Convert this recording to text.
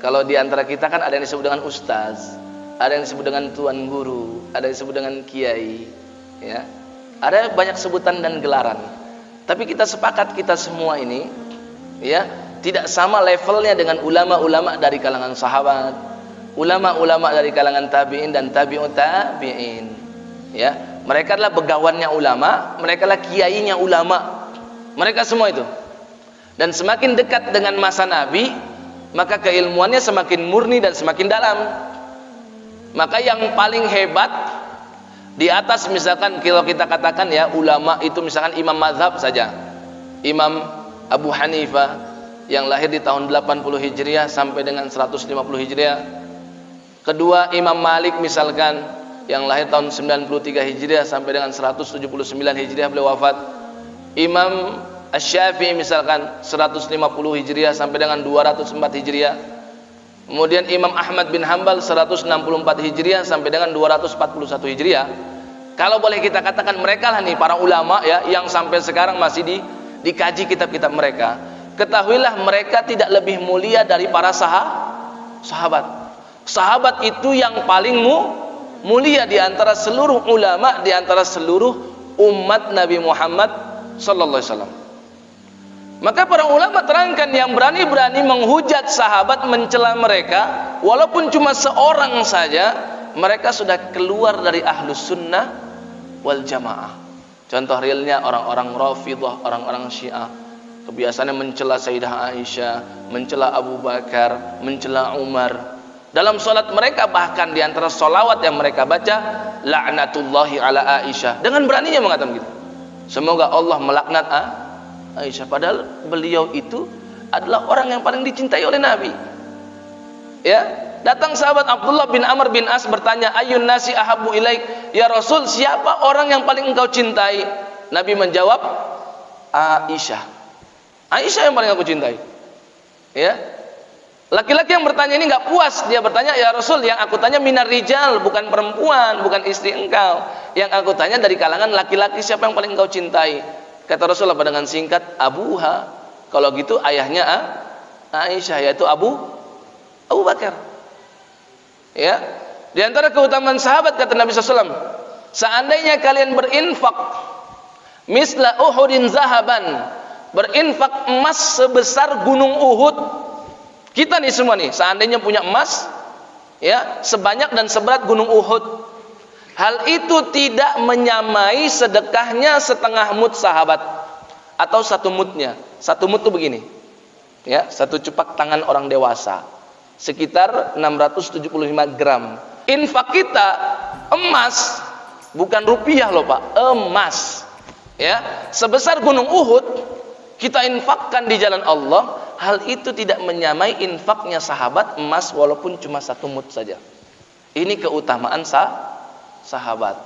Kalau di antara kita kan ada yang disebut dengan ustaz, ada yang disebut dengan tuan guru, ada yang disebut dengan kiai, ya. Ada banyak sebutan dan gelaran. Tapi kita sepakat kita semua ini, ya, tidak sama levelnya dengan ulama-ulama dari kalangan sahabat, ulama-ulama dari kalangan tabi'in dan tabi'ut tabi'in. Ya, mereka adalah begawannya ulama, mereka adalah kiainya ulama. Mereka semua itu. Dan semakin dekat dengan masa Nabi, maka keilmuannya semakin murni dan semakin dalam. Maka yang paling hebat di atas, misalkan kalau kita katakan ya, ulama itu misalkan imam mazhab saja, Imam Abu Hanifah yang lahir di tahun 80 Hijriah sampai dengan 150 Hijriah. Kedua Imam Malik misalkan yang lahir tahun 93 Hijriah sampai dengan 179 Hijriah beliau wafat. Imam Asy-Syafi'i misalkan 150 Hijriah sampai dengan 204 Hijriah. Kemudian Imam Ahmad bin Hanbal 164 Hijriah sampai dengan 241 Hijriah. Kalau boleh kita katakan mereka lah nih para ulama ya yang sampai sekarang masih dikaji kitab-kitab mereka. Ketahuilah mereka tidak lebih mulia dari para sahabat. Sahabat itu yang paling mulia di antara seluruh ulama, di antara seluruh umat Nabi Muhammad sallallahu alaihi wasallam. Maka para ulama terangkan yang berani-berani menghujat sahabat, mencela mereka, walaupun cuma seorang saja, mereka sudah keluar dari ahlus sunnah wal jamaah. Contoh realnya orang-orang Rafidhah, orang-orang Syiah, kebiasaannya mencela Sayyidah Aisyah, mencela Abu Bakar, mencela Umar. Dalam salat mereka, bahkan di antara salawat yang mereka baca, la'natullahi ala Aisyah, dengan beraninya mengatakan gitu, semoga Allah melaknat Aisyah, padahal beliau itu adalah orang yang paling dicintai oleh Nabi. Ya, datang sahabat Abdullah bin Amr bin As bertanya, ayyun nasi ahabbu ilaik, ya Rasul, siapa orang yang paling engkau cintai? Nabi menjawab, Aisyah. Aisyah yang paling aku cintai. Ya, laki-laki yang bertanya ini nggak puas, dia bertanya, ya Rasul, yang aku tanya minar rijal, bukan perempuan, bukan istri engkau. Yang aku tanya dari kalangan laki-laki, siapa yang paling engkau cintai? Kata Rasulullah dengan singkat, Abuha. Kalau gitu ayahnya Aisyah, yaitu Abu Bakar. Ya, di antara keutamaan sahabat kata Nabi SAW, seandainya kalian berinfak misla Uhudin zahaban, berinfak emas sebesar gunung Uhud, kita nih semua nih, seandainya punya emas ya sebanyak dan seberat gunung Uhud, hal itu tidak menyamai sedekahnya setengah mud sahabat, atau satu mudnya. Satu mud itu begini, ya, satu cepak tangan orang dewasa, sekitar 675 gram. Infak kita emas, bukan rupiah loh Pak, emas, ya, sebesar gunung Uhud kita infakkan di jalan Allah. Hal itu tidak menyamai infaknya sahabat emas walaupun cuma satu mud saja. Ini keutamaan sahabat.